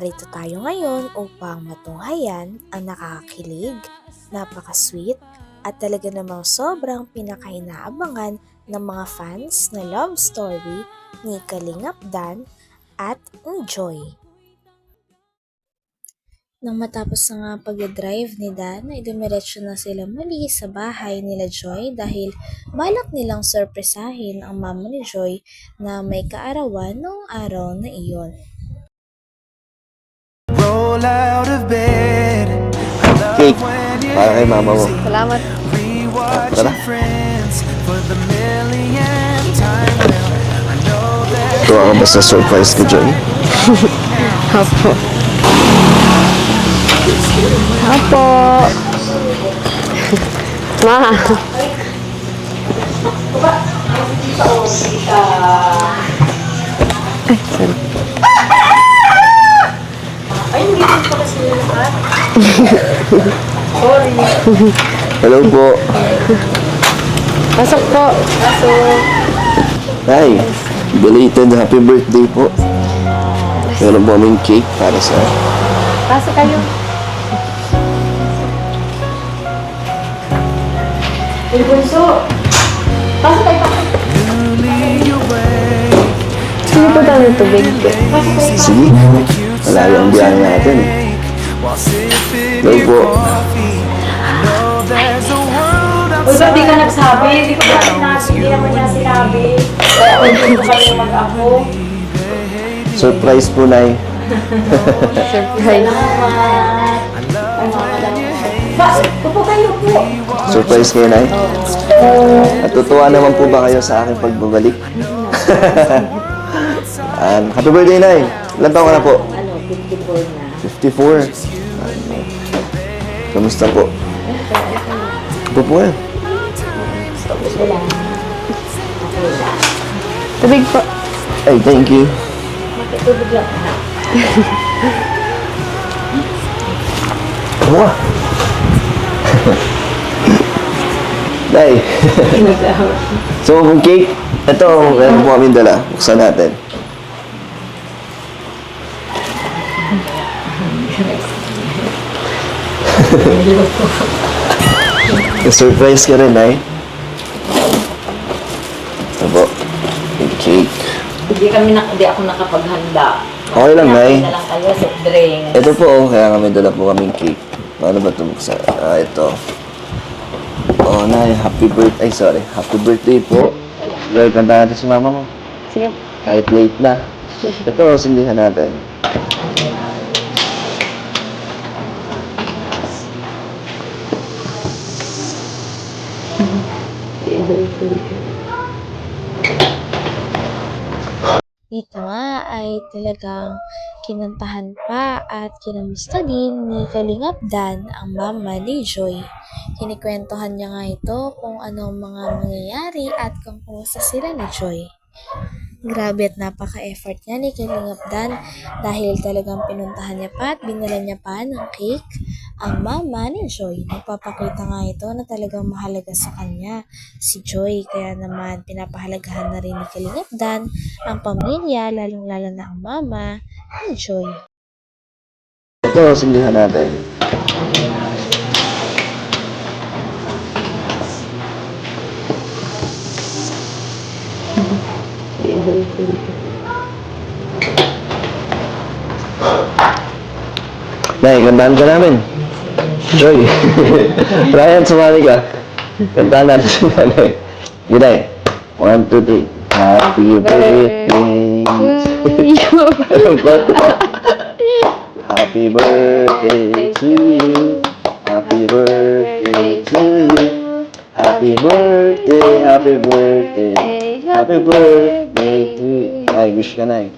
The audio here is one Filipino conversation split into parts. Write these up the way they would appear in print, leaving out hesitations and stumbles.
Narito tayo ngayon upang matunghayan ang nakakakilig, napaka-sweet at talaga namang sobrang pinakainaabangan ng mga fans na love story ni Kalingap Dan at ni Joy. Nang matapos na nga pag-drive ni Dan, ay dumiretso na sila muli sa bahay nila Joy dahil balak nilang sorpresahin ang mama ni Joy na may kaarawan noong araw na iyon. Roll out of bed. Cake para kay mama mo. Salamat. Rewatch Tara. your friends for the millionth time. Well, I know that Ito ako basta surprise ka, Joy. Apo. Apo. Ma. Ay, sorry. Hello po. Pasok po. Hi. Belated happy birthday po. Meron po kaming cake para sa... Pasok kayo. Uy, bunso. Pasok kayo. newly awake. Sino po tayo ng tubig? Sige. Malayo ang biyahe natin. While sipping Hello your po. coffee. I know there's a world Uy, ba't di ka outside. nagsabi? Di ko ba sinabi? Hindi naman niya sinabi. Kaya hindi ko kayo mag-apo. Surprise po, Nay. Surprise. Salamat. Ba, upo kayo po. Surprise kayo, Nay. Natutuwa naman po ba kayo sa aking pagbabalik? Happy birthday, Nay. Ilan taon ka na po? Ano, 54 na. 54. Kamusta po? Ito po eh. Wala. Tubig po. Ay, thank you. Matutulog lang. Ano ka? Day. So, kung cake, ito, meron po kami dala. Buksan natin. Surprise ka rin, Nay. Ito po, yung cake. Hindi ako nakapaghanda. Okay lang, Nay. Na lang kayo, soft drink. Ito po, kaya kami dala po kaming cake. Paano ba ito buksan? Ito. Oh, Nay, happy birthday. Ay, sorry. Happy birthday po. Girl, kanta natin si mama mo. Sige. Kahit late na. Ito, sindihan natin. Dito nga ay talagang kinantahan pa at kinamusta din ni Kalingap Dan ang mama ni Joy. Kinikwentuhan niya nga ito kung anong mga mangyayari at kung kumusta sila ni Joy. Grabe at napaka-effort niya ni Kalingap Dan dahil talagang pinuntahan niya pa at binala niya pa ng cake ang mama ni Joy. Nagpapakita nga ito na talagang mahalaga sa kanya si Joy. Kaya naman pinapahalagahan na rin ni Kalingap Dan ang pamilya, lalong-lalo na ang mama ni Joy. Ito, sindihan natin. Nay, kantahan ka namin. Joy. Ryan, sumali ka. Kantahan natin si Nanay. Yun, Nay. 1, 2, 3. Happy birthday. Anong ba? Happy birthday to you. Happy birthday to you. Happy birthday, happy birthday. Happy birthday to you. Ay, wish ka na eh.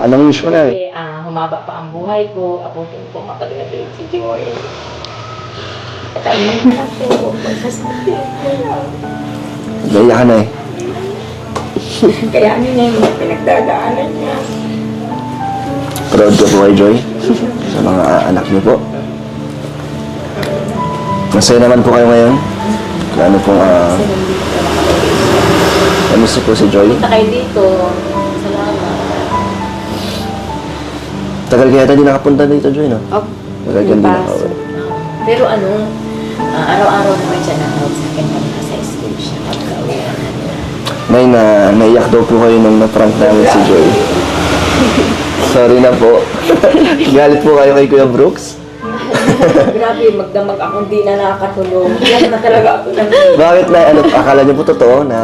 Anong wish mo na eh? Humaba pa ang buhay ko. Abutin ko makalimutin si Joy. Gaya ka na eh. Kaya ano na yung mga pinagdadaanan niya. Proud ka po kay Joy sa mga anak niyo po. Masaya naman po kayo ngayon. Ano pong Namiss niyo po si Joy? Punta kayo dito. Salamat. Tagal kaya tayo di nakapunta dito, Joy, no? Oh, Tagal ka di nakauwi. Pero araw-araw naman siya na-out sa akin kami nasa school siya. Pagka-uwian na niya. May naiyak daw po kayo nung na-prank namin si Joy. Sorry na po. Galit po kayo kay Kuya Brooks? Grabe, magdamag ako, hindi na nakakatulog. Yan na talaga ako nang... Bakit na, akala niyo po totoo na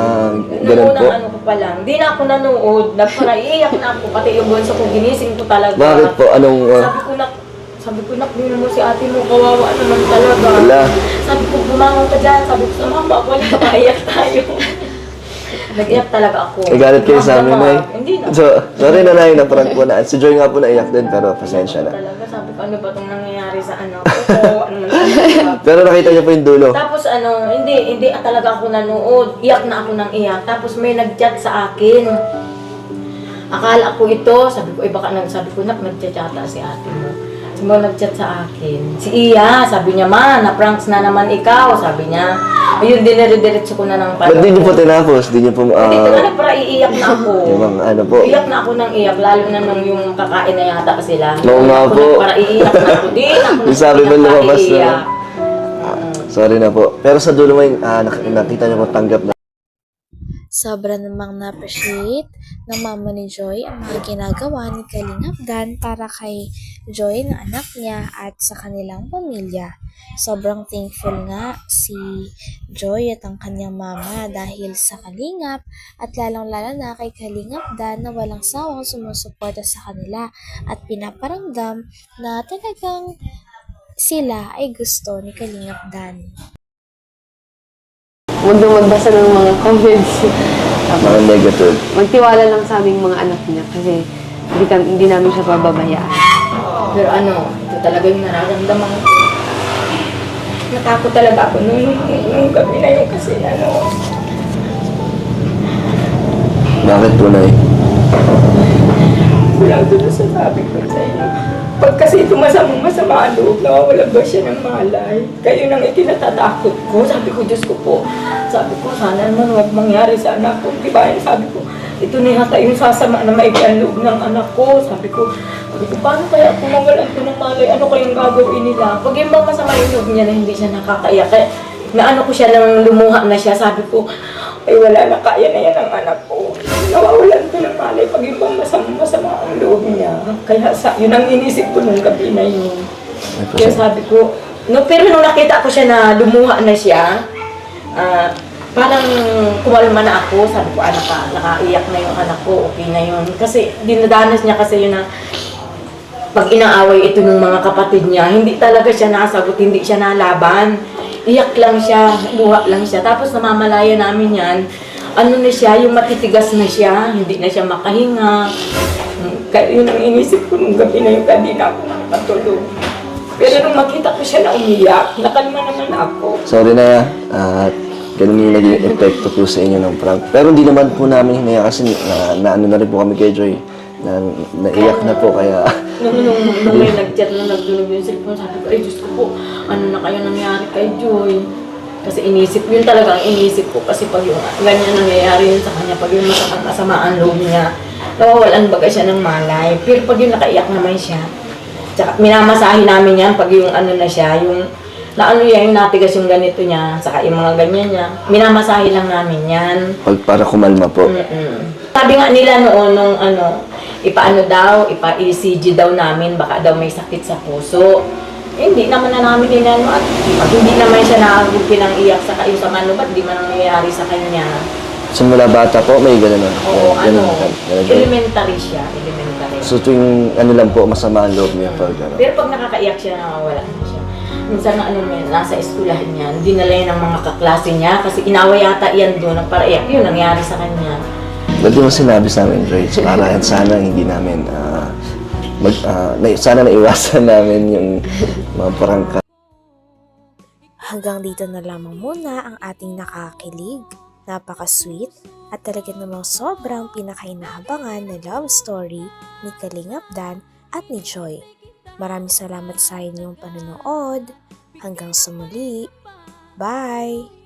ganun po? Ano ko pa lang, hindi na ako nanood. Nagparaiyak na ako, pati yung bunso ko, ginising ko talaga. Bakit po? Anong... Sabi ko, tingnan mo si ate mo, kawawa naman talaga. Wala. Sabi ko, bumangon ka dyan. Sabi ko, sa mama, wala ka, iyak tayo. Nag-iyak talaga ako. Galit kayo sa amin, Nay. Hindi na. So, sorry na, Nay, na-prank po na. Si Joy nga po naiyak din, pero pasensya na. Talaga, sabi ko, ano ba itong nangyayari sa anak ko? Ano man talaga. Pero nakita niyo po yung dulo. Tapos hindi talaga ako nanood. Iyak na ako ng iyak. Tapos may nag-chat sa akin. Akala ko ito, sabi ko, baka sabi ko, nag-chat si ate mo. Sabi mo, nag-chat sa akin. Si Iya, sabi niya, ma, na-pranks na naman ikaw, sabi niya. Ayun, dinire-diretso ko na ng Ba't di niyo po tinapos? Di niyo po... Hindi ko na para iiyak na ako. yung mga ano po. Iyak na ako ng iyak, lalo na nung yung kakain na yata sila. Oo nga Ako po. Para iiyak na ako. Di na ako Yung sabi mo lumabas na. iiyak. Sorry na po. Pero sa dulo may nakita niyo po tanggap na. Sobra namang na-appreciate ng mama ni Joy ang mga ginagawa ni Kalingap Dan para kay Joy na anak niya at sa kanilang pamilya. Sobrang thankful nga si Joy at ang kanyang mama dahil sa Kalingap at lalong-lalo na kay Kalingap Dan na walang sawang sumusuporta sa kanila at pinaparamdam na talagang sila ay gusto ni Kalingap Dan. Huwag na magbasa ng mga comments. Mga negative. Magtiwala lang sa aming mga anak niya kasi hindi namin siya pababayaan. Pero ito talaga yung nararamdaman ko. Natakot talaga ako nung gabi na yun kasi Bakit po, Nay? kulang doon sa sabi ko sa inyo. Pag kasi masama ang loob, nawawalan ba siya ng malay? Kayo nang itinatatakot ko. Sabi ko, Diyos ko po. Sabi ko, sana naman huwag mangyari sa anak ko. Diba? Sabi ko, ito na yata yung sasama na maibigan loob ng anak ko. Sabi ko, paano kaya kung mawalan ko ng malay? Ano kayong gagawin nila? Pag yung bang masama yung loob niya na hindi siya nakakaiyak, kaya naano ko siya nang lumuha na siya. Sabi ko, ay wala na, kaya na yan ang anak ko. Nawawalan ko ng malay pag yung bang masama ang loob niya. Kaya yun ang inisip ko nung gabi na yun. Kaya sabi ko, pero nung nakita ko siya na lumuha na siya, parang kumalma na ako. Sabi ko, anak ka, nakaiyak na yung anak ko, okay na yun. Kasi dinadanas niya kasi yun na pag inaaway ito ng mga kapatid niya, hindi talaga siya nasagot, hindi siya nalaban. Iyak lang siya, luha lang siya. Tapos namamalaya namin yan, na siya, yung matitigas na siya, hindi na siya makahinga. Kaya yun ang inisip ko nung gabi na yung hindi na ako nakatulog. Pero nung makita ko siya na umiyak, nakalma naman ako. Sorry na, at ganun yung naging epekto po sa inyo ng prank. Pero hindi naman po namin hinaya kasi naano na rin po kami kay Joy. Naiyak na po kaya... Nung may nag-chat na nagdunog yung cellphone, sabi ko, ay Diyos ko po, ano na kaya nangyari kay Joy? Kasi yun talaga ang inisip ko. Kasi pag yung ganyan nangyayari yun sa kanya, pag yung masamaan loob niya, nawawalan baga siya ng malay. Pero pag yung nakaiyak naman siya, tsaka minamasahin namin yan pag yung na siya, yung yung natigas yung ganito niya, saka yung mga ganyan niya, minamasahin lang namin yan. Para kumalma po. Sabi nga nila noon, ipa-ECG daw namin, baka daw may sakit sa puso. Hindi naman na namin inano at pag hindi naman siya nakagupi ng iyak sa kayo sa mano, ba't di man nangyayari sa kanya? Simula bata po, may gano'n na. Oo, Ganun. elementary siya, elementary. So tuwing lang po, masama ang loob niya pag gano'n. Pero pag nakakaiyak siya, nawawala na siya. Minsan na nasa eskwelahan niya, dinala yan ng mga kaklase niya kasi inaway yata yan doon, nagparaiyak, yun nangyari sa kanya. Ba't di mo sinabi sa amin, Joy? So, sana hindi namin, sana naiwasan namin yung mga prangka. Hanggang dito na lamang muna ang ating nakakilig, napaka-sweet at talaga namang sobrang pinakainahabangan na love story ni Kalingap Dan at ni Joy. Maraming salamat sa inyong panonood. Hanggang sa muli. Bye!